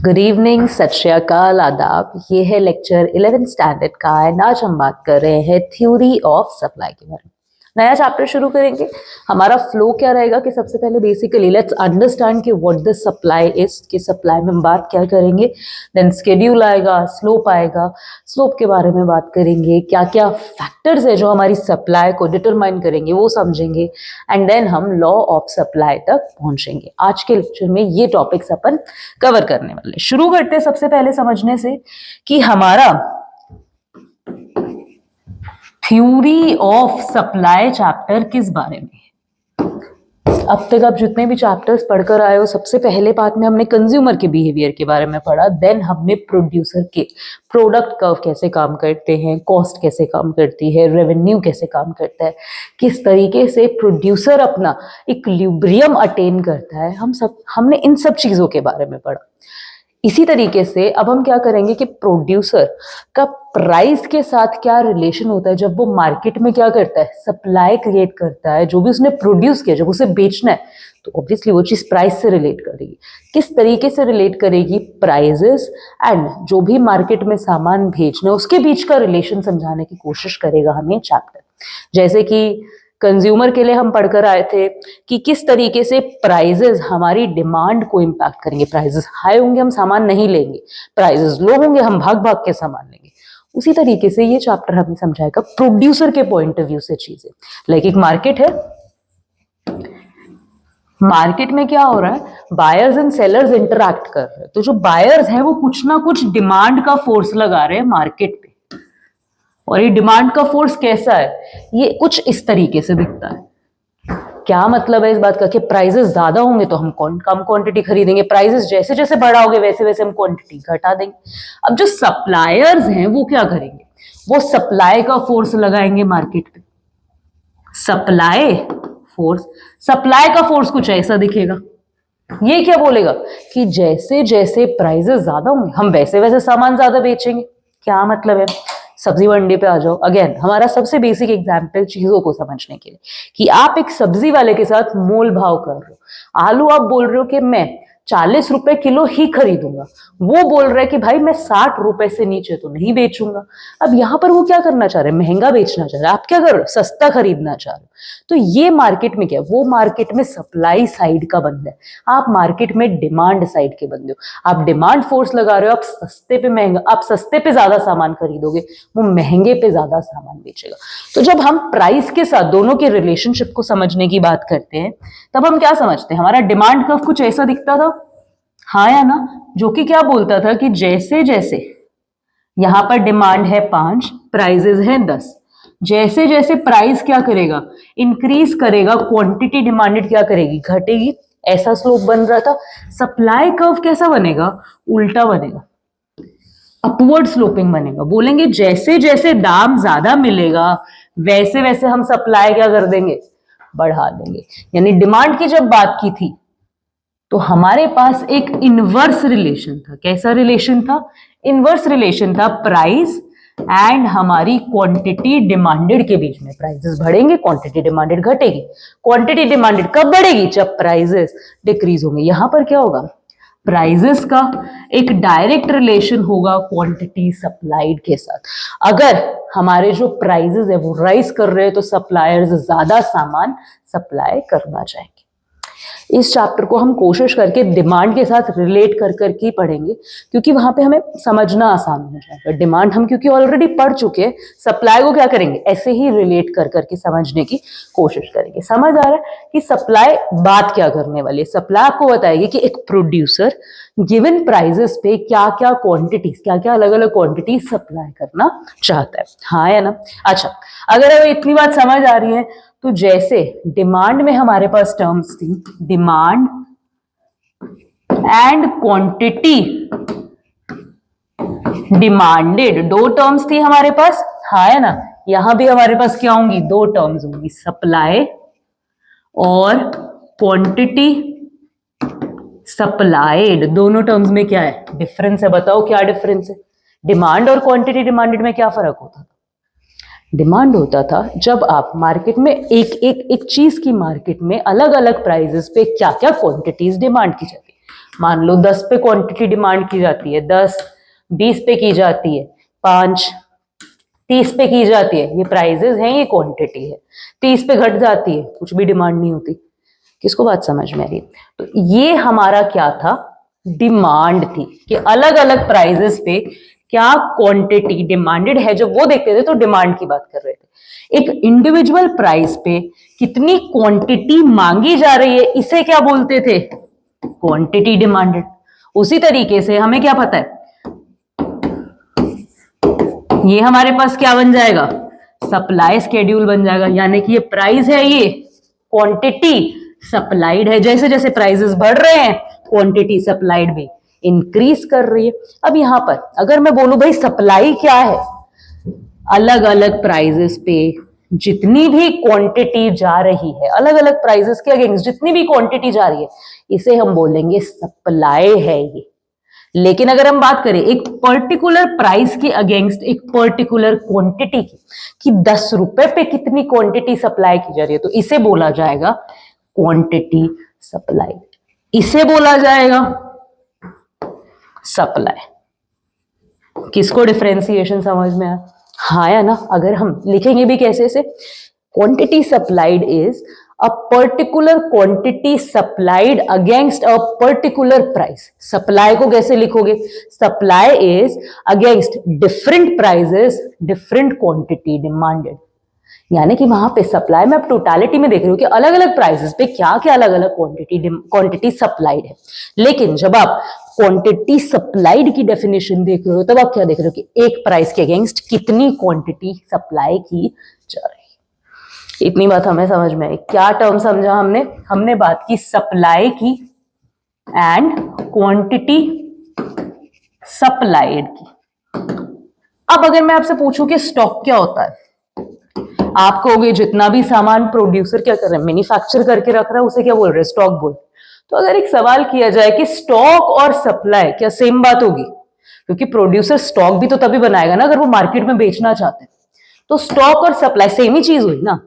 Good evening, सत श्री अकाल, आदाब। ये है लेक्चर 11th स्टैंडर्ड का है। आज हम बात कर रहे हैं थ्योरी ऑफ सप्लाई के बारे में। नया चैप्टर शुरू करेंगे। हमारा फ्लो क्या रहेगा कि सबसे पहले बेसिकली लेट्स अंडरस्टैंड कि व्हाट द सप्लाई इज, कि सप्लाई में हम बात क्या करेंगे। देन स्केड्यूल आएगा, स्लोप आएगा, स्लोप के बारे में बात करेंगे, क्या क्या फैक्टर्स है जो हमारी सप्लाई को डिटरमाइन करेंगे वो समझेंगे, एंड देन हम लॉ ऑफ सप्लाई तक पहुंचेंगे। आज के लेक्चर में ये टॉपिक्स अपन कवर करने वाले। शुरू करते हैं सबसे पहले समझने से कि हमारा थ्योरी ऑफ सप्लाई चैप्टर किस बारे में है। अब तक आप जितने भी चैप्टर्स पढ़कर आए हो, सबसे पहले पार्ट में हमने कंज्यूमर के बिहेवियर के बारे में पढ़ा, देन हमने प्रोड्यूसर के प्रोडक्ट कर्व कैसे काम करते हैं, कॉस्ट कैसे काम करती है, रेवेन्यू कैसे काम करता है, किस तरीके से प्रोड्यूसर अपना इक्विलिब्रियम अटेन करता है, हमने इन सब चीजों के बारे में पढ़ा। इसी तरीके से अब हम क्या करेंगे कि प्रोड्यूसर का प्राइस के साथ क्या रिलेशन होता है जब वो मार्केट में क्या करता है, सप्लाई क्रिएट करता है। जो भी उसने प्रोड्यूस किया, जब उसे बेचना है तो ऑब्वियसली वो चीज प्राइस से रिलेट करेगी। किस तरीके से रिलेट करेगी, प्राइजेस एंड जो भी मार्केट में सामान भेजना है उसके बीच का रिलेशन समझाने की कोशिश करेगा हमें चैप्टर। जैसे कि कंज्यूमर के लिए हम पढ़कर आए थे कि किस तरीके से प्राइजेस हमारी डिमांड को इम्पैक्ट करेंगे। प्राइजेस हाई होंगे हम सामान नहीं लेंगे, प्राइजेस लो होंगे हम भाग भाग के सामान लेंगे। उसी तरीके से ये चैप्टर हमें समझाएगा प्रोड्यूसर के पॉइंट ऑफ व्यू से चीजें। लाइक एक मार्केट है, मार्केट में क्या हो रहा है, बायर्स एंड सेलर्स इंटरैक्ट कर रहे हैं। तो जो बायर्स हैं वो कुछ ना कुछ डिमांड का फोर्स लगा रहे हैं मार्केट पे, और ये डिमांड का फोर्स कैसा है, ये कुछ इस तरीके से दिखता है। क्या मतलब है इस बात का कि प्राइसेस ज्यादा होंगे तो हम कम क्वांटिटी खरीदेंगे, प्राइसेस जैसे जैसे बढ़ाओगे वैसे वैसे हम क्वांटिटी घटा देंगे। अब जो सप्लायर्स हैं वो क्या करेंगे, वो सप्लाई का फोर्स लगाएंगे मार्केट पे। सप्लाई का फोर्स कुछ ऐसा दिखेगा। ये क्या बोलेगा कि जैसे जैसे प्राइसेस ज्यादा होंगे हम वैसे वैसे सामान ज्यादा बेचेंगे। क्या मतलब है, सब्जी मंडी पे आ जाओ। अगेन हमारा सबसे बेसिक एग्जाम्पल चीजों को समझने के लिए कि आप एक सब्जी वाले के साथ मोल भाव कर रहे हो। आलू आप बोल रहे हो कि मैं 40 रुपए किलो ही खरीदूंगा, वो बोल रहा है कि भाई मैं 60 रुपए से नीचे तो नहीं बेचूंगा। अब यहां पर वो क्या करना चाह रहे हैं, महंगा बेचना चाह रहे हैं, आप क्या कर रहे हो, सस्ता खरीदना चाह रहे हो। तो ये मार्केट में क्या है, वो मार्केट में सप्लाई साइड का बंदा है, आप मार्केट में डिमांड साइड के बंदे हो। आप डिमांड फोर्स लगा रहे हो, आप सस्ते पे महंगा, आप सस्ते पे ज्यादा सामान खरीदोगे, वो महंगे पे ज्यादा सामान बेचेगा। तो जब हम प्राइस के साथ दोनों के रिलेशनशिप को समझने की बात करते हैं तब हम क्या समझते हैं, हमारा डिमांड कर्व कुछ ऐसा दिखता था, हाँ या ना, जो कि क्या बोलता था कि जैसे जैसे यहां पर डिमांड है 5, प्राइजेस है 10, जैसे जैसे प्राइस क्या करेगा, इंक्रीज करेगा, क्वांटिटी डिमांडेड क्या करेगी, घटेगी। ऐसा स्लोप बन रहा था। सप्लाई कर्व कैसा बनेगा, उल्टा बनेगा, अपवर्ड स्लोपिंग बनेगा। बोलेंगे जैसे जैसे दाम ज्यादा मिलेगा वैसे वैसे हम सप्लाई क्या कर देंगे, बढ़ा देंगे। यानी डिमांड की जब बात की थी तो हमारे पास एक इनवर्स रिलेशन था। कैसा रिलेशन था, इनवर्स रिलेशन था प्राइस एंड हमारी क्वांटिटी डिमांडेड के बीच में। प्राइसेस बढ़ेंगे, क्वांटिटी डिमांडेड घटेगी। क्वांटिटी डिमांडेड कब बढ़ेगी, जब प्राइसेस डिक्रीज होंगे। यहां पर क्या होगा, प्राइसेस का एक डायरेक्ट रिलेशन होगा क्वांटिटी सप्लाइड के साथ। अगर हमारे जो प्राइसेस है वो राइज कर रहे हैं तो सप्लायर्स ज्यादा सामान सप्लाई करना चाहेंगे। इस चैप्टर को हम कोशिश करके डिमांड के साथ रिलेट कर करके पढ़ेंगे, क्योंकि वहां पे हमें समझना आसान हो जाएगा। डिमांड हम क्योंकि ऑलरेडी पढ़ चुके हैं, सप्लाई को क्या करेंगे, ऐसे ही रिलेट कर करके समझने की कोशिश करेंगे। समझ आ रहा है कि सप्लाई बात क्या करने वाली है। सप्लाई आपको बताएगी कि एक प्रोड्यूसर गिवन प्राइजेस पे क्या क्या क्वांटिटीज, क्या क्या अलग अलग क्वांटिटी सप्लाई करना चाहता है, हाँ या ना। अच्छा, अगर हमें इतनी बात समझ आ रही है तो जैसे डिमांड में हमारे पास टर्म्स थी, डिमांड एंड क्वांटिटी डिमांडेड, दो टर्म्स थी हमारे पास, हाँ है ना। यहां भी हमारे पास क्या होंगी, दो टर्म्स होंगी, सप्लाई और क्वांटिटी सप्लाइड। दोनों टर्म्स में क्या है, डिफरेंस है। बताओ क्या डिफरेंस है, डिमांड और क्वांटिटी डिमांडेड में क्या फर्क होता था। डिमांड होता था जब आप मार्केट में एक चीज की मार्केट में अलग अलग प्राइजेस पे क्या क्या क्वांटिटीज डिमांड की जाती है। मान लो 10 पे क्वांटिटी डिमांड की जाती है, 10, 20 पे की जाती है, 5, 30 पे की जाती है, ये प्राइजेस हैं, ये क्वांटिटी है। 30 पे घट जाती है, कुछ भी डिमांड नहीं होती। किसको बात समझ में आ रही है? तो ये हमारा क्या था, डिमांड थी कि अलग अलग प्राइजेस पे क्या क्वांटिटी डिमांडेड है। जब वो देखते थे तो डिमांड की बात कर रहे थे। एक इंडिविजुअल प्राइस पे कितनी क्वांटिटी मांगी जा रही है, इसे क्या बोलते थे, क्वांटिटी डिमांडेड। उसी तरीके से हमें क्या पता है, ये हमारे पास क्या बन जाएगा, सप्लाई स्केड्यूल बन जाएगा। यानी कि ये प्राइस है, ये क्वांटिटी सप्लाइड है। जैसे जैसे प्राइसेस बढ़ रहे हैं क्वांटिटी सप्लाइड भी इंक्रीज कर रही है। अब यहां पर अगर मैं बोलूं भाई सप्लाई क्या है, अलग अलग प्राइसेस पे जितनी भी क्वांटिटी जा रही है, अलग अलग प्राइसेस के अगेंस्ट जितनी भी क्वांटिटी जा रही है, इसे हम बोलेंगे सप्लाई है ये। लेकिन अगर हम बात करें एक पर्टिकुलर प्राइस के अगेंस्ट एक पर्टिकुलर क्वांटिटी की, कि 10 रुपए पे कितनी क्वांटिटी सप्लाई की जा रही है, तो इसे बोला जाएगा क्वांटिटी सप्लाई, इसे बोला जाएगा सप्लाई। किसको डिफरेंशिएशन समझ में आया? हाँ या ना? अगर हम लिखेंगे भी कैसे से, quantity supplied is a particular quantity supplied against a particular price। Supply को कैसे लिखोगे, supply is against different prices different quantity demanded. यानी कि वहां पे सप्लाई में आप टोटालिटी में देख रहे हो कि अलग अलग प्राइसेस पे क्या क्या अलग अलग क्वांटिटी सप्लाइड है। लेकिन जब आप क्वांटिटी सप्लाइड की डेफिनेशन देख रहे हो तब आप क्या देख रहे हो कि एक प्राइस के अगेंस्ट कितनी क्वांटिटी सप्लाई की जा रही है। इतनी बात हमें समझ में आई। क्या टर्म समझा हमने? हमने बात की सप्लाई की एंड क्वांटिटी सप्लाइड की। अब अगर मैं आपसे पूछूं कि स्टॉक क्या होता है, आप कहोगे जितना भी सामान प्रोड्यूसर क्या कर रहे हैं, मैन्युफैक्चर करके रख रहा है, उसे क्या बोल रहे हैं, स्टॉक बोल। तो अगर एक सवाल किया जाए कि स्टॉक और सप्लाई क्या सेम बात होगी, क्योंकि प्रोड्यूसर स्टॉक भी तो तभी बनाएगा ना अगर वो मार्केट में बेचना चाहते हैं। तो स्टॉक और सप्लाई सेम ही चीज हुई ना?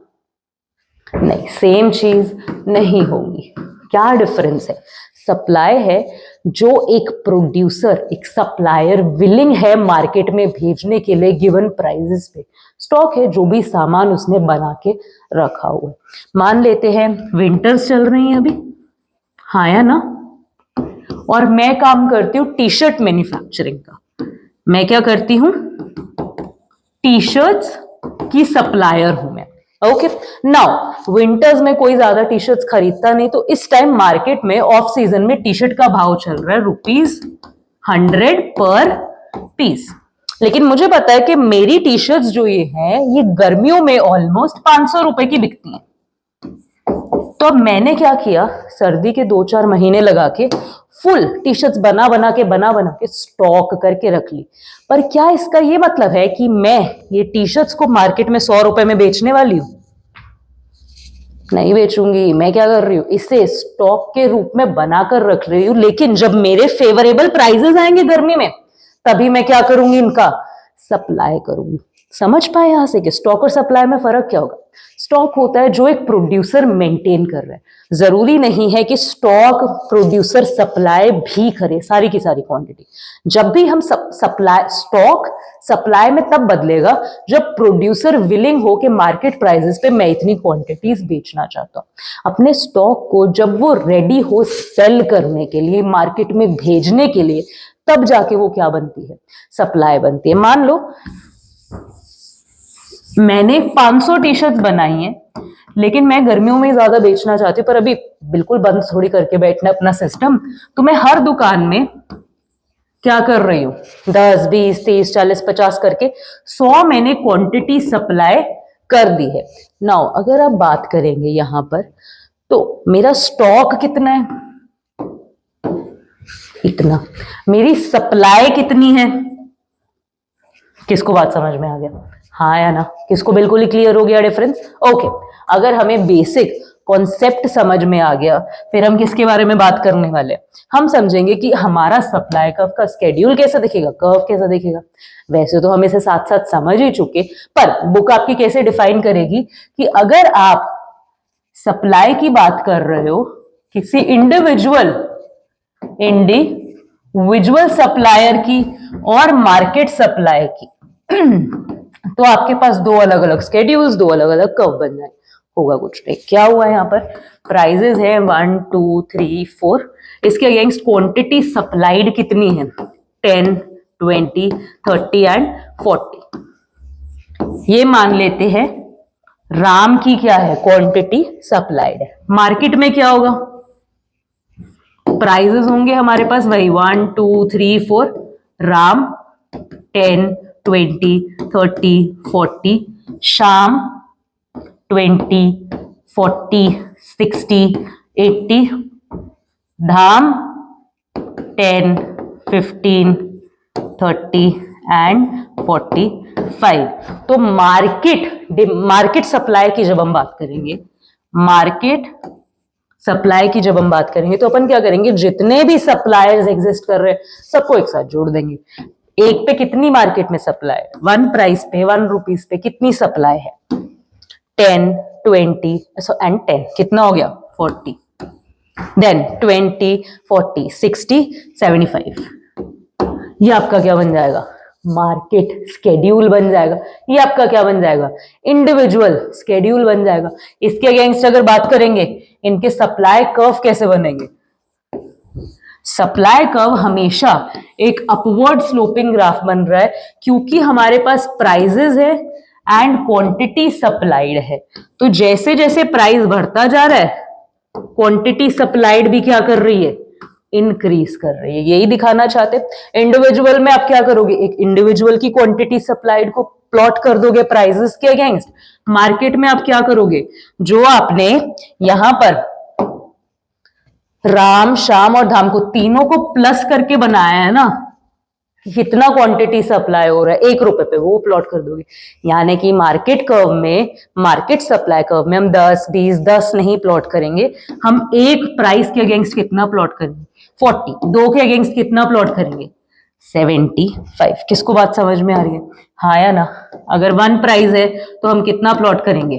नहीं, सेम चीज नहीं होगी। क्या डिफरेंस है? सप्लाई है जो एक प्रोड्यूसर एक सप्लायर विलिंग है मार्केट में भेजने के लिए गिवन प्राइसेस पे। स्टॉक है जो भी सामान उसने बना के रखा हुआ है। मान लेते हैं विंटर्स चल रही हैं अभी, हाँ या ना, और मैं काम करती हूँ टी शर्ट मैन्युफैक्चरिंग का। मैं क्या करती हूँ, टी शर्ट्स की सप्लायर हूं मैं। ओके, नाउ विंटर्स में कोई ज्यादा टी शर्ट्स खरीदता नहीं, तो इस टाइम मार्केट में ऑफ सीजन में टी शर्ट का भाव चल रहा है ₹100 पर पीस। लेकिन मुझे पता है कि मेरी टी शर्ट्स जो ये है ये गर्मियों में ऑलमोस्ट ₹500 की बिकती हैं। तो अब मैंने क्या किया, सर्दी के 2-4 महीने लगा के फुल टी शर्ट्स बना बना के स्टॉक करके रख ली। पर क्या इसका ये मतलब है कि मैं ये टी शर्ट्स को मार्केट में ₹100 में बेचने वाली हूं? नहीं बेचूंगी। मैं क्या कर रही हूं, इसे स्टॉक के रूप में बनाकर रख रही हूं। लेकिन जब मेरे फेवरेबल प्राइसेस आएंगे गर्मी में, तभी मैं क्या करूंगी, इनका सप्लाई करूंगी। समझ पाए यहां से कि स्टॉक और सप्लाई में फर्क क्या होगा? स्टॉक होता है जो एक प्रोड्यूसर मेंटेन कर रहा है। जरूरी नहीं है कि स्टॉक प्रोड्यूसर सप्लाई भी करे सारी की सारी क्वांटिटी। जब भी हम सप्लाई स्टॉक सप्लाई में तब बदलेगा जब प्रोड्यूसर विलिंग हो कि मार्केट प्राइसेस पे मैं इतनी क्वांटिटीज बेचना चाहता हूं। अपने स्टॉक को जब वो रेडी हो सेल करने के लिए, मार्केट में भेजने के लिए, तब जाके वो क्या बनती है, सप्लाई बनती है। मान लो मैंने 500 टी शर्ट्स बनाई हैं, लेकिन मैं गर्मियों में ज्यादा बेचना चाहती हूँ, पर अभी बिल्कुल बंद थोड़ी करके बैठना अपना सिस्टम। तो मैं हर दुकान में क्या कर रही हूँ, 10, 20, 30, 40, 50 करके 100 मैंने क्वांटिटी सप्लाई कर दी है। नाउ अगर आप बात करेंगे यहां पर, तो मेरा स्टॉक कितना है, इतना। मेरी सप्लाई कितनी है? किसको बात समझ में आ गया, हाँ या ना? किसको बिल्कुल ही क्लियर हो गया डिफरेंस? ओके, अगर हमें बेसिक कॉन्सेप्ट समझ में आ गया, फिर हम किसके बारे में बात करने वाले हैं? हम समझेंगे कि हमारा सप्लाई कर्व का स्केड्यूल कैसा दिखेगा, कर्व कैसा दिखेगा। वैसे तो हम इसे साथ साथ समझ ही चुके, पर बुक आपकी कैसे डिफाइन करेगी कि अगर आप सप्लाई की बात कर रहे हो किसी इंडिविजुअल इंडिविजुअल सप्लायर की और मार्केट सप्लाई की। तो आपके पास दो अलग अलग स्केड्यूल्स, दो अलग अलग कर्व बन जाए। होगा कुछ नहीं। क्या हुआ यहाँ पर? प्राइजेस है 1 2 3 4, इसके अगेंस्ट क्वांटिटी सप्लाइड कितनी है? 10 20 30 एंड 40। ये मान लेते हैं राम की क्या है? क्वांटिटी सप्लाइड है। मार्केट में क्या होगा? प्राइजेस होंगे हमारे पास वही 1 2 3 4, राम 10 20 30 40, शाम 20 40 60 80, धाम 10 15 30 एंड 45। तो मार्केट सप्लाई की जब हम बात करेंगे, मार्केट सप्लाई की जब हम बात करेंगे तो अपन क्या करेंगे? जितने भी सप्लायर्स एग्जिस्ट कर रहे हैं सबको एक साथ जोड़ देंगे। एक पे कितनी मार्केट में सप्लाई है? 1 प्राइस पे 1 रुपीज पे कितनी सप्लाई है? 10 20 एंड 10 कितना हो गया? 40। देन 20 40 60 75। ये आपका क्या बन जाएगा? मार्केट स्केड्यूल बन जाएगा। ये आपका क्या बन जाएगा? इंडिविजुअल स्केड्यूल बन जाएगा। इसके अगेंस्ट अगर बात करेंगे, इनके सप्लाई कर्व कैसे बनेंगे? सप्लाई कर्व हमेशा एक अपवर्ड स्लोपिंग ग्राफ बन रहा है, क्योंकि हमारे पास प्राइजेस है एंड क्वांटिटी सप्लाइड है। तो जैसे जैसे प्राइस बढ़ता जा रहा है, क्वांटिटी सप्लाइड भी क्या कर रही है? इंक्रीज कर रही है। यही दिखाना चाहते। इंडिविजुअल में आप क्या करोगे? एक इंडिविजुअल की क्वांटिटी सप्लाइड को प्लॉट कर दोगे प्राइसेस के अगेंस्ट। मार्केट में आप क्या करोगे? जो आपने यहां पर राम शाम और धाम को तीनों को प्लस करके बनाया है ना, कितना क्वांटिटी सप्लाई हो रहा है 1 रुपए पे, वो प्लॉट कर दोगे। यानी कि मार्केट कर्व में, मार्केट सप्लाई कर्व में हम 10 20 10 नहीं प्लॉट करेंगे, हम एक प्राइस के अगेंस्ट कितना प्लॉट करेंगे? 40। दो के अगेंस्ट कितना प्लॉट करेंगे? 75। किसको बात समझ में आ रही है? हाँ या ना? अगर 1 प्राइस है तो हम कितना प्लॉट करेंगे?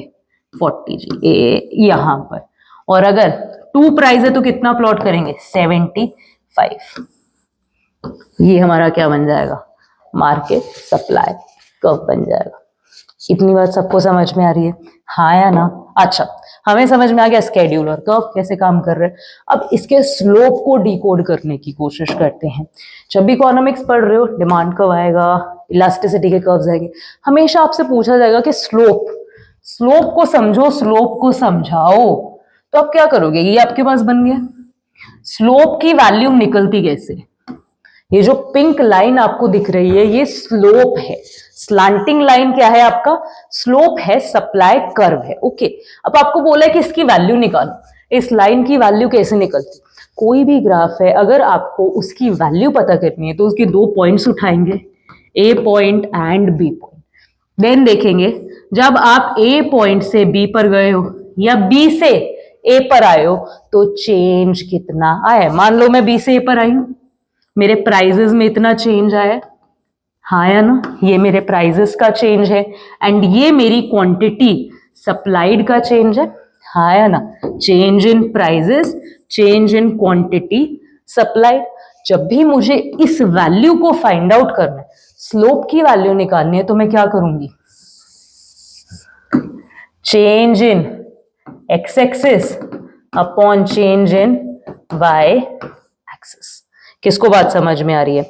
40 जी यहां पर। और अगर 2 प्राइस है तो कितना प्लॉट करेंगे? 75। ये हमारा क्या बन जाएगा? मार्केट सप्लाई कर्व बन जाएगा। इतनी बात सबको समझ में आ रही है? हाँ या ना? अच्छा, हमें समझ में आ गया स्केड्यूल और कर्व कैसे काम कर रहे हैं। अब इसके स्लोप को डिकोड करने की कोशिश करते हैं। जब भी इकोनॉमिक्स पढ़ रहे हो, डिमांड कर्व आएगा, इलास्टिसिटी के कर्व्स आएंगे, हमेशा आपसे पूछा जाएगा कि स्लोप को समझो, स्लोप को समझाओ। तो आप क्या करोगे? ये आपके पास बन गया। स्लोप की वैल्यू निकलती कैसे? ये जो पिंक लाइन आपको दिख रही है, ये स्लोप है। स्लांटिंग लाइन क्या है आपका? स्लोप है, सप्लाई कर्व है। ओके, अब आपको बोला है कि इसकी वैल्यू निकालो। इस लाइन की वैल्यू कैसे निकलती? कोई भी ग्राफ है, अगर आपको उसकी वैल्यू पता करनी है तो उसके 2 पॉइंट्स उठाएंगे, a point and b point. Then देखेंगे जब आप ए पॉइंट से बी पर गए हो या बी से ए पर आए हो तो चेंज कितना आया। मान लो मैं बी से ए पर आई हूं, मेरे प्राइजेस में इतना चेंज आया। हाँ या ना? ये मेरे प्राइजेस का चेंज है एंड ये मेरी क्वांटिटी सप्लाइड का चेंज है। हाँ या ना? Change in prices, change in quantity supplied. जब भी मुझे इस वैल्यू को फाइंड आउट करना है, स्लोप की वैल्यू निकालनी है, तो मैं क्या करूंगी? Change in X axis upon change in Y axis. किसको बात समझ में आ रही है?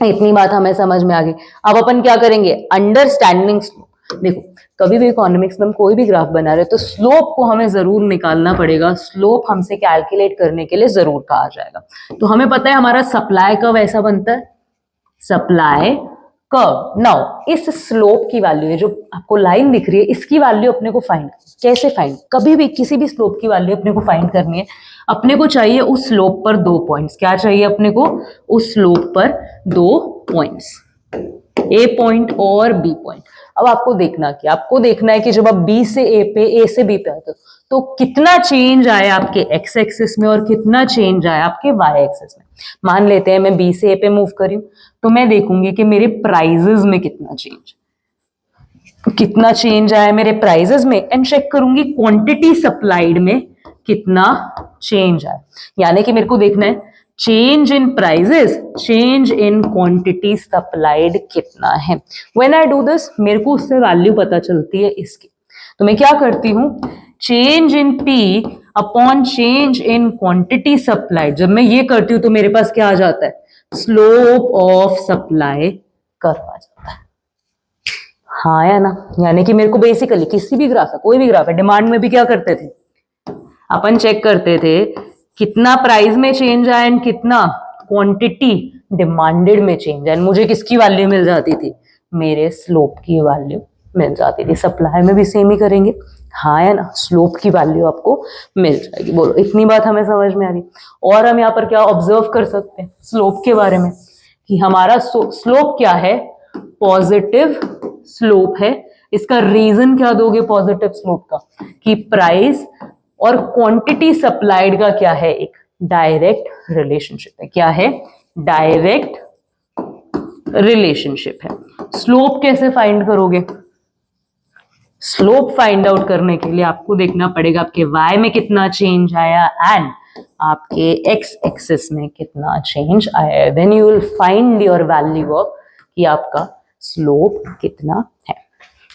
इतनी बात हमें समझ में आ गई। अब अपन क्या करेंगे? Understanding slope. देखो, कभी भी इकोनॉमिक्स में हम कोई भी ग्राफ बना रहे हैं तो स्लोप को हमें जरूर निकालना पड़ेगा। स्लोप हमसे कैलकुलेट करने के लिए जरूर कहा जाएगा। तो हमें पता है हमारा सप्लाई कर्व ऐसा बनता है, सप्लाई कर्व। नाउ इस स्लोप की वैल्यू है, जो आपको लाइन दिख रही है, इसकी वैल्यू अपने को फाइंड कैसे फाइंड? कभी भी किसी भी स्लोप की वैल्यू अपने को फाइंड करनी है, अपने को चाहिए उस स्लोप पर 2 पॉइंट्स। क्या चाहिए अपने को? उस स्लोप पर 2 पॉइंट्स, ए पॉइंट और बी पॉइंट। अब आपको देखना है कि जब आप बी से ए पे, ए से बी पे आते हो तो कितना चेंज आया आपके एक्स एक्सिस में और कितना चेंज आया आपके वाई एक्सिस में। मान लेते हैं मैं बी से ए पे मूव करी हूं, तो मैं देखूंगी कि मेरे प्राइजेस में कितना चेंज आया मेरे प्राइजेस में, एंड चेक करूंगी क्वांटिटी सप्लाइड में कितना चेंज आया। यानी कि मेरे को देखना है change in prices, change in quantity supplied कितना है। व्हेन आई डू दिस, मेरे को उससे वैल्यू पता चलती है इसकी। तो मैं क्या करती हूं, change in P upon change in quantity supplied, जब मैं ये करती हूं तो मेरे पास क्या आ जाता है, स्लोप ऑफ सप्लाई कर्व आ जाता है। हाँ या ना, यानी कि मेरे को बेसिकली किसी भी ग्राफ है, कोई भी ग्राफ है, डिमांड में भी क्या करते थे अपन, चेक करते थे कितना प्राइस में चेंज आया एंड कितना क्वांटिटी डिमांडेड में चेंज आया, मुझे किसकी वैल्यू मिल जाती थी, मेरे स्लोप की वैल्यू मिल जाती थी। सप्लाई में भी सेम ही करेंगे, हाँ है ना, स्लोप की वैल्यू आपको मिल जाएगी। बोलो इतनी बात हमें समझ में आ रही। और हम यहाँ पर क्या ऑब्जर्व कर सकते हैं स्लोप के बारे में, कि हमारा स्लोप क्या है, पॉजिटिव स्लोप है। इसका रीजन क्या दोगे पॉजिटिव स्लोप का, कि प्राइस और क्वांटिटी सप्लाइड का क्या है, एक डायरेक्ट रिलेशनशिप है। क्या है, डायरेक्ट रिलेशनशिप है। स्लोप कैसे फाइंड करोगे, स्लोप फाइंड आउट करने के लिए आपको देखना पड़ेगा आपके y में कितना चेंज आया एंड आपके x एक्सिस में कितना चेंज आया, then you will find your value of कि आपका स्लोप कितना है।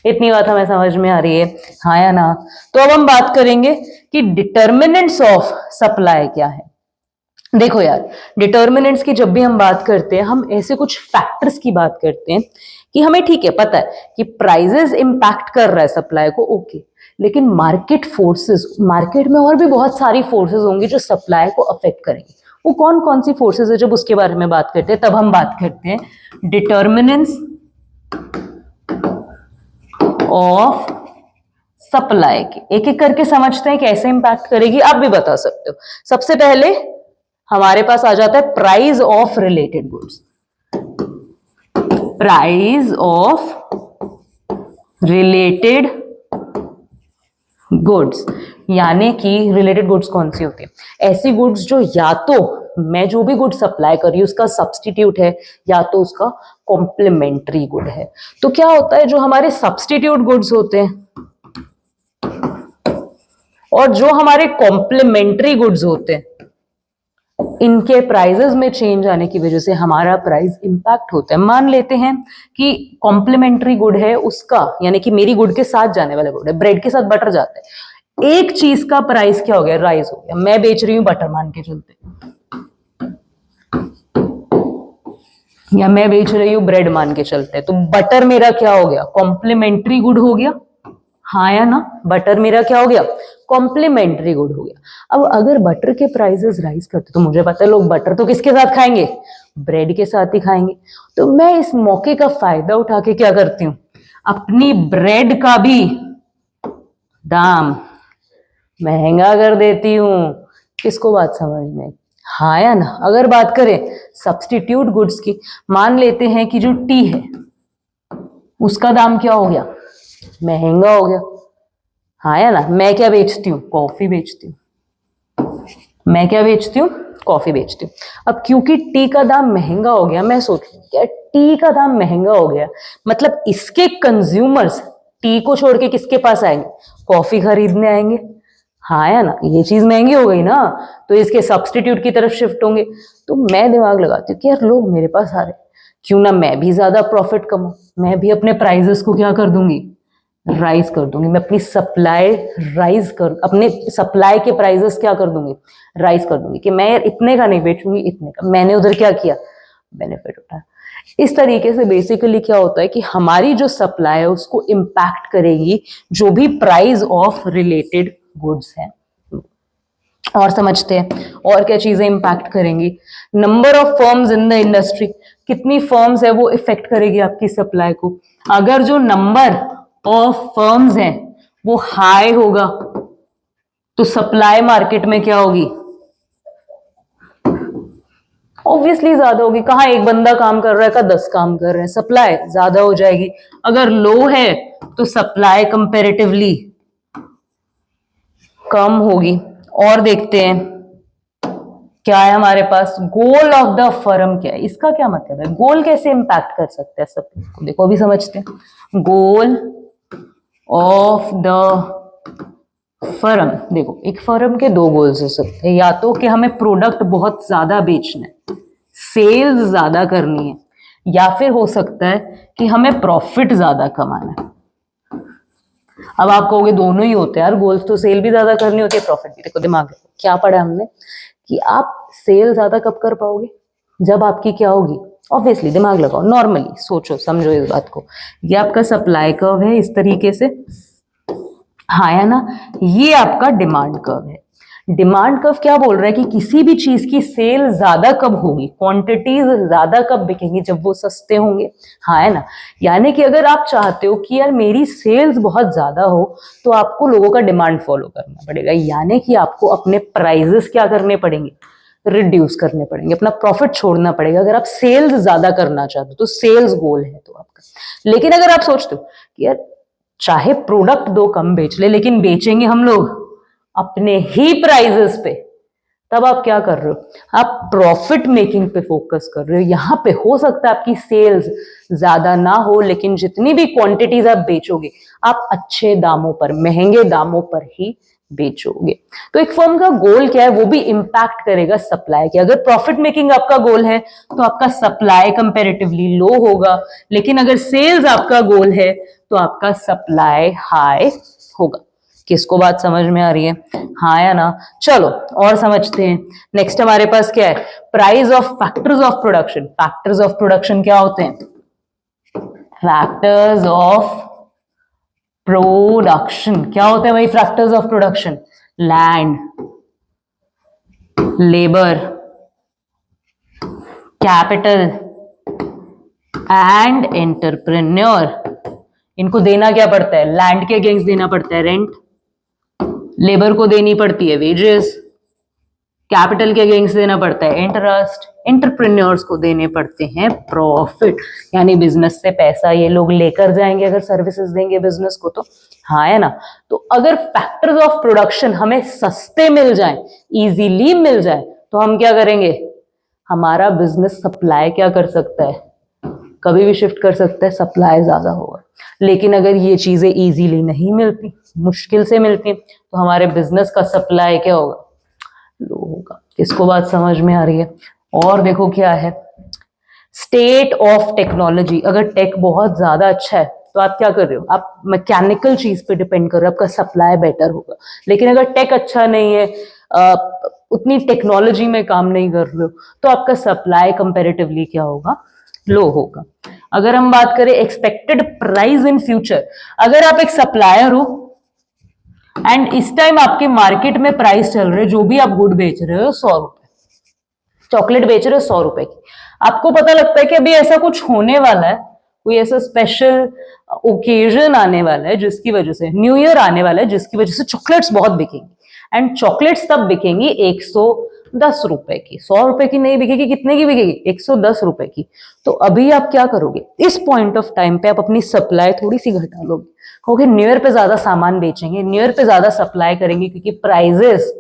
इतनी बात हमें समझ में आ रही है, हाँ या ना। तो अब हम बात करेंगे कि डिटर्मिनेंट्स ऑफ सप्लाई क्या है। देखो यार, डिटर्मिनेंट्स की जब भी हम बात करते हैं, हम ऐसे कुछ फैक्टर्स की बात करते हैं कि हमें ठीक है पता है कि प्राइजेस इंपैक्ट कर रहा है सप्लाई को, ओके, लेकिन मार्केट फोर्सेस, मार्केट में और भी बहुत सारी फोर्सेस होंगी जो सप्लाई को अफेक्ट करेंगी। वो कौन कौन सी फोर्सेस है, जब उसके बारे में बात करते हैं तब हम बात करते हैं डिटर्मिनेंट्स ऑफ सप्लाई के। एक एक करके समझते हैं कैसे इंपैक्ट करेगी, आप भी बता सकते हो। सबसे पहले हमारे पास आ जाता है price of related goods, price of related goods, यानी कि रिलेटेड गुड्स कौन सी होती है, ऐसी गुड्स जो या तो मैं जो भी गुड सप्लाई कर रही हूं उसका सब्सटीट्यूट है या तो उसका कॉम्प्लीमेंट्री गुड है। तो क्या होता है, जो हमारे सब्सटीट्यूट गुड्स होते हैं और जो हमारे कॉम्प्लीमेंट्री गुड्स होते हैं, इनके प्राइजेस में चेंज आने की वजह से हमारा प्राइस इंपैक्ट होता है। मान लेते हैं कि कॉम्प्लीमेंट्री गुड है उसका, यानी कि मेरी गुड के साथ जाने वाला गुड है, ब्रेड के साथ बटर जाता है, एक चीज का प्राइस क्या हो गया, राइज हो गया। मैं बेच रही हूं बटर मान के चलते, या मैं बेच रही हूं ब्रेड मान के चलते, तो बटर मेरा क्या हो गया, कॉम्प्लीमेंट्री गुड हो गया, हाँ या ना। बटर मेरा क्या हो गया, कॉम्प्लीमेंट्री गुड हो गया। अब अगर बटर के प्राइसेस राइज करते, तो मुझे पता है लोग बटर तो किसके साथ खाएंगे, ब्रेड के साथ ही खाएंगे। तो मैं इस मौके का फायदा उठा के क्या करती हूँ, अपनी ब्रेड का भी दाम महंगा कर देती हूँ। किसको बात समझ में, हाँ या ना। अगर बात करें सब्सटीट्यूट गुड्स की, मान लेते हैं कि जो टी है उसका दाम क्या हो गया, महंगा हो गया, हाँ या ना। मैं क्या बेचती हूँ, कॉफी बेचती हूँ, मैं क्या बेचती हूँ, कॉफी बेचती हूँ। अब क्योंकि टी का दाम महंगा हो गया, मैं सोच रही क्या टी का दाम महंगा हो गया, मतलब इसके कंज्यूमर्स टी को छोड़ के किसके पास आएंगे, कॉफी खरीदने आएंगे, हाँ या ना। ये चीज महंगी हो गई ना, तो इसके सब्सटीट्यूट की तरफ शिफ्ट होंगे। तो मैं दिमाग लगाती हूँ कि यार लोग मेरे पास आ रहे, क्यों ना मैं भी ज्यादा प्रॉफिट कमाऊं, मैं भी अपने प्राइजेस को क्या कर दूंगी, राइज कर दूंगी। मैं अपनी सप्लाई राइज कर, अपने सप्लाई के प्राइजेस क्या कर दूंगी, राइज कर दूंगी, कि मैं यार इतने का नहीं बेचूंगी, इतने का। मैंने उधर क्या किया, बेनिफिट उठाया। इस तरीके से बेसिकली क्या होता है कि हमारी जो सप्लाई है उसको इम्पैक्ट करेगी जो भी प्राइस ऑफ रिलेटेड गुड्स हैं। और समझते हैं और क्या चीजें इंपैक्ट करेंगी, number of firms in the industry, कितनी फर्म्स है वो इफेक्ट करेगी आपकी सप्लाई को। अगर जो नंबर ऑफ फर्म्स हैं वो हाई होगा तो सप्लाई मार्केट में क्या होगी, ऑब्वियसली ज्यादा होगी। कहाँ एक बंदा काम कर रहा है, का 10 काम कर रहे हैं, सप्लाई ज्यादा हो जाएगी। अगर लो है तो सप्लाई कंपैरेटिवली कम होगी। और देखते हैं क्या है हमारे पास, गोल ऑफ द फर्म क्या है, इसका क्या मतलब है, गोल कैसे इंपैक्ट कर सकते हैं सब को, देखो अभी समझते हैं। गोल ऑफ द फर्म, देखो एक फर्म के दो गोल्स हो सकते हैं, या तो कि हमें प्रोडक्ट बहुत ज्यादा बेचना है, सेल्स ज्यादा करनी है, या फिर हो सकता है कि हमें प्रॉफिट ज्यादा कमाना है। अब आप कहोगे दोनों ही होते हैं यार गोल्स, तो सेल भी ज्यादा करनी होती है, प्रॉफिट भी। देखो दिमाग लगाओ, क्या पढ़ा हमने कि आप सेल ज्यादा कब कर पाओगे, जब आपकी क्या होगी, ऑब्वियसली दिमाग लगाओ, नॉर्मली सोचो समझो इस बात को, ये आपका सप्लाई कर्व है इस तरीके से, हाँ है ना, ये आपका डिमांड कर्व है। डिमांड कर्व क्या बोल रहा है कि किसी भी चीज की सेल ज्यादा कब होगी, क्वांटिटीज ज्यादा कब बिकेंगी, जब वो सस्ते होंगे, हाँ है ना। यानी कि अगर आप चाहते हो कि यार मेरी सेल्स बहुत ज्यादा हो, तो आपको लोगों का डिमांड फॉलो करना पड़ेगा, यानी कि आपको अपने प्राइजेस क्या करने पड़ेंगे, रिड्यूस करने पड़ेंगे, अपना प्रॉफिट छोड़ना पड़ेगा, अगर आप सेल्स ज्यादा करना चाहते हो तो सेल्स गोल है तो आपका। लेकिन अगर आप सोचते हो कि यार चाहे प्रोडक्ट दो कम बेच ले, लेकिन बेचेंगे हम लोग अपने ही प्राइजेस पे, तब आप क्या कर रहे हो, आप प्रॉफिट मेकिंग पे फोकस कर रहे हो। यहां पे हो सकता है आपकी सेल्स ज्यादा ना हो, लेकिन जितनी भी क्वांटिटीज आप बेचोगे, आप अच्छे दामों पर, महंगे दामों पर ही बेचोगे। तो एक फर्म का गोल क्या है, वो भी इंपैक्ट करेगा सप्लाई के। अगर प्रॉफिट मेकिंग आपका गोल है तो आपका सप्लाई कंपैरेटिवली लो होगा, लेकिन अगर सेल्स आपका गोल है तो आपका सप्लाई हाई होगा। किसको बात समझ में आ रही है, हाँ या ना। चलो और समझते हैं। नेक्स्ट हमारे पास क्या है, price of factors of production. Factors of production क्या होते हैं, फैक्टर्स ऑफ प्रोडक्शन क्या होते हैं भाई, factors of production, land, labour, capital and entrepreneur. इनको देना क्या पड़ता है, लैंड के अगेंस्ट देना पड़ता है रेंट, लेबर को देनी पड़ती है वेजेस, कैपिटल के अगेंस्ट देना पड़ता है इंटरेस्ट, एंटरप्रेन्योर्स को देने पड़ते हैं प्रॉफिट, यानी बिजनेस से पैसा ये लोग लेकर जाएंगे अगर सर्विसेज देंगे बिजनेस को तो, हाँ है ना। तो अगर फैक्टर्स ऑफ प्रोडक्शन हमें सस्ते मिल जाए, इजीली मिल जाए, तो हम क्या करेंगे, हमारा बिजनेस सप्लाई क्या कर सकता है, कभी भी शिफ्ट कर सकता है, सप्लाई ज्यादा होगा। लेकिन अगर ये चीजें इजीली नहीं मिलती, मुश्किल से मिलती, तो हमारे बिजनेस का सप्लाई क्या होगा, लो होगा। किसको बात समझ में आ रही है। और देखो क्या है, स्टेट ऑफ टेक्नोलॉजी। अगर टेक बहुत ज्यादा अच्छा है तो आप क्या कर रहे हो, आप मैकेनिकल चीज पे डिपेंड कर रहे हो, आपका सप्लाई बेटर होगा। लेकिन अगर टेक अच्छा नहीं है, उतनी टेक्नोलॉजी में काम नहीं कर रहे हो, तो आपका सप्लाई कंपैरेटिवली क्या होगा, लो होगा। अगर हम बात करें एक्सपेक्टेड प्राइस इन फ्यूचर, अगर आप एक सप्लायर हो एंड इस टाइम आपके मार्केट में प्राइस चल रहे, जो भी आप गुड बेच रहे हो 100 रुपए, चॉकलेट बेच रहे हो 100 रुपए की, आपको पता लगता है कि अभी ऐसा कुछ होने वाला है, कोई ऐसा स्पेशल ओकेजन आने वाला है जिसकी वजह से, न्यू ईयर आने वाला है जिसकी वजह से चॉकलेट्स बहुत बिकेंगी, एंड चॉकलेट्स तब बिकेंगी 110 रुपए की, 100 रुपए की नहीं बिकेगी, कितने की बिकेगी, 110 रुपए की। तो अभी आप क्या करोगे, इस पॉइंट ऑफ टाइम पे आप अपनी सप्लाई थोड़ी सी घटा लोगे, कहोगे न्यू ईयर पे ज्यादा सामान बेचेंगे, न्यू ईयर पे ज्यादा सप्लाई करेंगे, क्योंकि प्राइजेस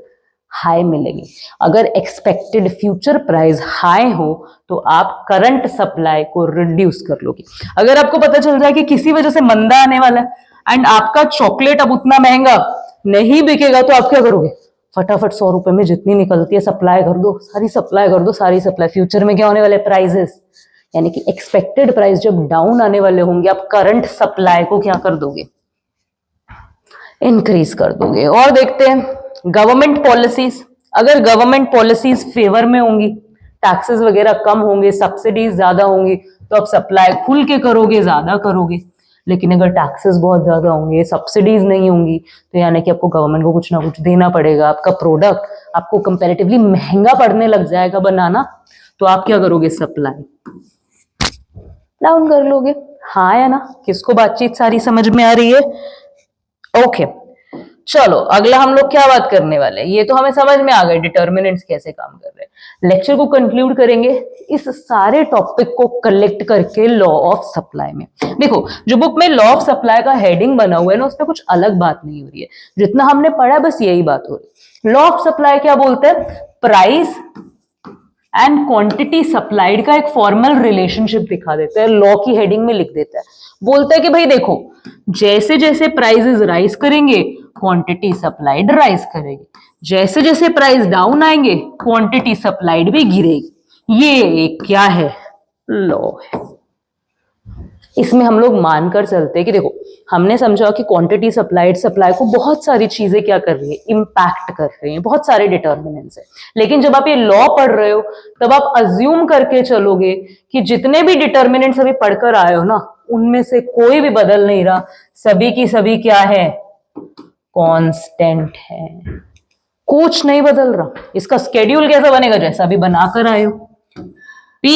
हाई मिलेगी। अगर एक्सपेक्टेड फ्यूचर प्राइस हाई हो तो आप करंट सप्लाई को रिड्यूस कर लोगे। अगर आपको पता चल जाए कि किसी वजह से मंदा आने वाला है एंड आपका चॉकलेट अब उतना महंगा नहीं बिकेगा, तो आप क्या करोगे, फटाफट 100 रुपए में जितनी निकलती है सप्लाई कर दो, सारी सप्लाई कर दो, सारी सप्लाई। फ्यूचर में क्या होने वाले प्राइजेस, यानी कि एक्सपेक्टेड प्राइस जब डाउन आने वाले होंगे, आप करंट सप्लाई को क्या कर दोगे, इंक्रीज कर दोगे। और देखते हैं गवर्नमेंट पॉलिसीज। अगर गवर्नमेंट पॉलिसीज फेवर में होंगी, टैक्सेस वगैरह कम होंगे, सब्सिडीज ज्यादा होंगी, तो आप सप्लाई खुल के करोगे, ज्यादा करोगे। लेकिन अगर टैक्सेस बहुत ज्यादा होंगे, सब्सिडीज नहीं होंगी, तो यानी कि आपको गवर्नमेंट को कुछ ना कुछ देना पड़ेगा, आपका प्रोडक्ट आपको कंपैरेटिवली महंगा पड़ने लग जाएगा बनाना, तो आप क्या करोगे, सप्लाई डाउन कर लोगे, हाँ या ना। किसको बातचीत सारी समझ में आ रही है, ओके। चलो अगला हम लोग क्या बात करने वाले हैं, ये तो हमें समझ में आ गए डिटर्मिनेंट्स कैसे काम कर रहे हैं। लेक्चर को कंक्लूड करेंगे इस सारे टॉपिक को कलेक्ट करके लॉ ऑफ सप्लाई में। देखो जो बुक में लॉ ऑफ सप्लाई का हेडिंग बना हुआ है ना, उसमें कुछ अलग बात नहीं हो रही है, जितना हमने पढ़ा बस यही बात हो रही है। लॉ ऑफ सप्लाई क्या बोलते हैं, प्राइस एंड क्वांटिटी सप्लाइड का एक फॉर्मल रिलेशनशिप दिखा देता है, लॉ की हेडिंग में लिख देता है। बोलता है कि भाई देखो, जैसे जैसे प्राइसेस राइज करेंगे, क्वांटिटी सप्लाइड राइज करेगी। जैसे जैसे प्राइस डाउन आएंगे क्वांटिटी सप्लाइड भी गिरेगी। ये एक क्या है, लॉ है। इसमें हम लोग मानकर चलते हैं कि देखो हमने समझा कि क्वांटिटी सप्लाइड सप्लाई को बहुत सारी चीजें क्या कर रही है, इंपैक्ट कर रही है, बहुत सारे डिटर्मिनेंट्स है। लेकिन जब आप ये लॉ पढ़ रहे हो तब आप अज्यूम करके चलोगे कि जितने भी डिटर्मिनेंट्स अभी पढ़कर आए हो ना उनमें से कोई भी बदल नहीं रहा, सभी की सभी क्या है, कांस्टेंट है, कुछ नहीं बदल रहा। इसका स्केड्यूल कैसा बनेगा, जैसा अभी बनाकर आए हो। P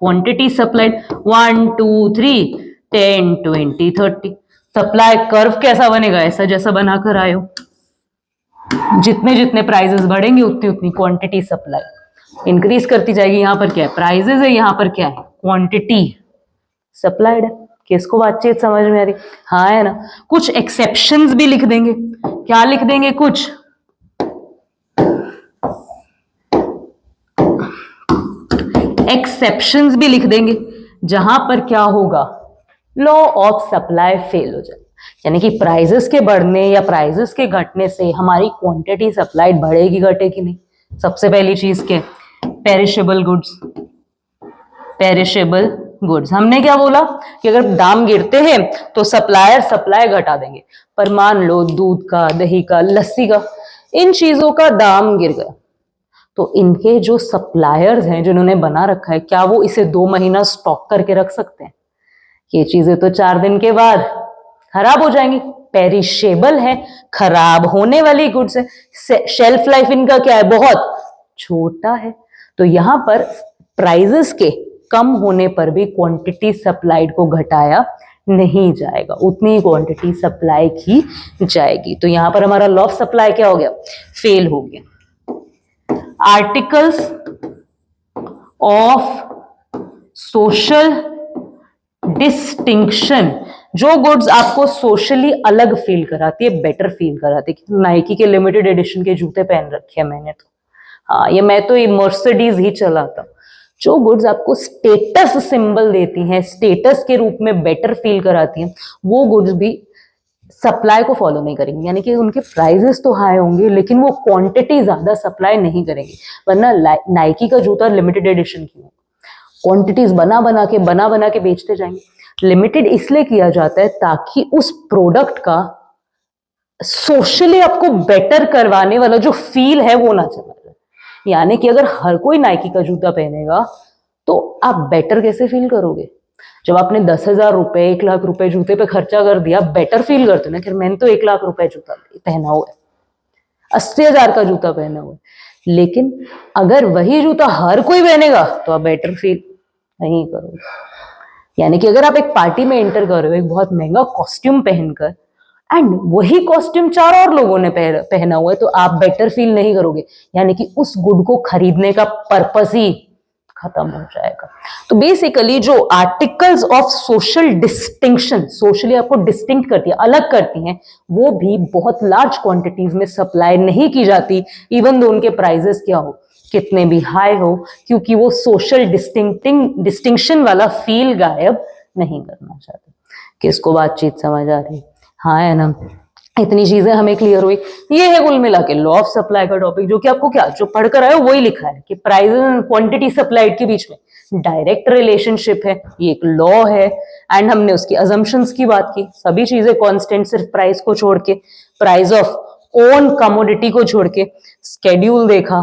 quantity supplied 1 2 3 10 20 30। Supply curve कैसा बनेगा, ऐसा जैसा बनाकर आए हो। जितने जितने प्राइजेस बढ़ेंगे उतनी उतनी क्वांटिटी सप्लाई इंक्रीज करती जाएगी। यहां पर क्या है, प्राइजेस है, यहां पर क्या है, क्वांटिटी सप्लाइड है। किसको बातचीत समझ में आ रही, हाँ है ना। कुछ एक्सेप्शंस भी लिख देंगे। क्या लिख देंगे, कुछ एक्सेप्शंस भी लिख देंगे जहां पर क्या होगा, लॉ ऑफ सप्लाई फेल हो जाए। यानी कि प्राइजेस के बढ़ने या प्राइजेस के घटने से हमारी क्वांटिटी सप्लाइड बढ़ेगी घटेगी नहीं। सबसे पहली चीज क्या, पेरिशेबल गुड्स। पेरिशेबल गुड्स हमने क्या बोला कि अगर दाम गिरते हैं तो सप्लायर सप्लाई घटा देंगे। पर मान लो दूध का, दही का, लस्सी का, इन चीजों का दाम गिर गया तो इनके जो सप्लायर्स हैं जिन्होंने बना रखा है, क्या वो इसे 2 महीना स्टॉक करके रख सकते हैं? ये चीजें तो 4 दिन के बाद खराब हो जाएंगी। पेरिशेबल है, खराब होने वाली गुड्स है, शेल्फ लाइफ इनका क्या है, बहुत छोटा है। तो यहां पर प्राइजेस के कम होने पर भी क्वांटिटी सप्लाइड को घटाया नहीं जाएगा, उतनी क्वांटिटी सप्लाई की जाएगी। तो यहां पर हमारा लॉ ऑफ सप्लाई क्या हो गया, फेल हो गया। आर्टिकल्स ऑफ सोशल डिस्टिंक्शन, जो गुड्स आपको सोशली अलग फील कराती है, बेटर फील कराती है। नाइकी के लिमिटेड एडिशन के जूते पहन रखे हैं मैंने तो, हाँ ये मैं तो मर्सिडीज ही चलाता हूं। जो गुड्स आपको स्टेटस सिंबल देती हैं, स्टेटस के रूप में बेटर फील कराती हैं, वो गुड्स भी सप्लाई को फॉलो नहीं करेंगे। यानी कि उनके प्राइजेस तो हाई होंगे लेकिन वो क्वांटिटी ज्यादा सप्लाई नहीं करेंगे। वरना नाइकी का जूता लिमिटेड एडिशन क्यों, क्वांटिटीज बना बना के बेचते जाएंगे। लिमिटेड इसलिए किया जाता है ताकि उस प्रोडक्ट का सोशली आपको बेटर करवाने वाला जो फील है वो ना चला जाए। यानी कि अगर हर कोई नाइकी का जूता पहनेगा तो आप बेटर कैसे फील करोगे? जब आपने 10,000 रुपए 1 लाख रुपए जूते पे खर्चा कर दिया, बेटर फील करते हो ना कि मैंने तो 1 लाख रुपए जूता पहना हुआ है, 80,000 का जूता पहना हुआ है। लेकिन अगर वही जूता हर कोई पहनेगा तो आप बेटर फील नहीं करोगे। यानी कि अगर आप एक पार्टी में एंटर कर रहे हो एक बहुत महंगा कॉस्ट्यूम पहनकर एंड वही कॉस्ट्यूम 4 और लोगों ने पहना हुआ है तो आप बेटर फील नहीं करोगे। यानी कि उस गुड को खरीदने का पर्पस ही खत्म हो जाएगा। तो बेसिकली जो articles of social distinction, socially आपको डिस्टिंक्ट करती है, अलग करती हैं, वो भी बहुत लार्ज क्वांटिटीज में सप्लाई नहीं की जाती, इवन दो उनके प्राइजेस क्या हो, कितने भी हाई हो, क्योंकि वो सोशल डिस्टिंक्शन वाला फील गायब नहीं करना चाहते। किसको बातचीत समझ आ रही, हाँ है ना। इतनी चीजें हमें क्लियर हुई। ये है कुल मिला के लॉ ऑफ सप्लाई का टॉपिक, जो कि आपको क्या जो पढ़कर आए हो वही लिखा है कि प्राइस एंड क्वांटिटी सप्लाइड के बीच में डायरेक्ट रिलेशनशिप है, ये एक लॉ है। एंड हमने उसकी अजम्पशंस की बात की, सभी चीजें कांस्टेंट, सिर्फ प्राइस को छोड़ के, प्राइस ऑफ ओन कमोडिटी को छोड़ के। स्केड्यूल देखा,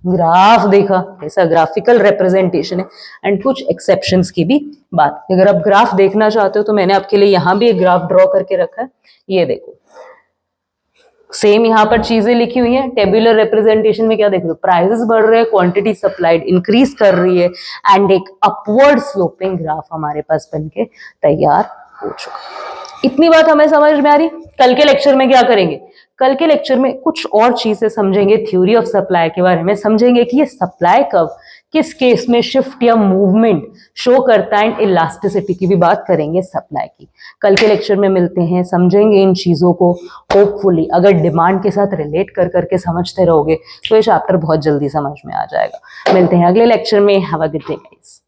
ग्राफ देखा, ऐसा ग्राफिकल रिप्रेजेंटेशन है। एंड कुछ एक्सेप्शंस की भी बात। अगर आप ग्राफ देखना चाहते हो तो मैंने आपके लिए यहां भी एक ग्राफ ड्रॉ करके रखा है, ये देखो। सेम यहां पर चीजें लिखी हुई हैं। टेबुलर रिप्रेजेंटेशन में क्या देख रहे हो, प्राइसेस बढ़ रहे हैं, क्वांटिटी सप्लाइड इंक्रीज कर रही है एंड एक अपवर्ड स्लोपिंग ग्राफ हमारे पास बनके तैयार हो चुका। इतनी बात हमें समझ में आ रही। कल के लेक्चर में क्या करेंगे, कल के लेक्चर में कुछ और चीजें समझेंगे, थ्योरी ऑफ सप्लाई के बारे में समझेंगे कि ये सप्लाई कर्व किस केस में शिफ्ट या मूवमेंट शो करता है, एंड इलास्टिसिटी की भी बात करेंगे सप्लाई की। कल के लेक्चर में मिलते हैं, समझेंगे इन चीजों को। होपफुली अगर डिमांड के साथ रिलेट कर करके समझते रहोगे तो ये चैप्टर बहुत जल्दी समझ में आ जाएगा। मिलते हैं अगले लेक्चर में। Have a good day guys.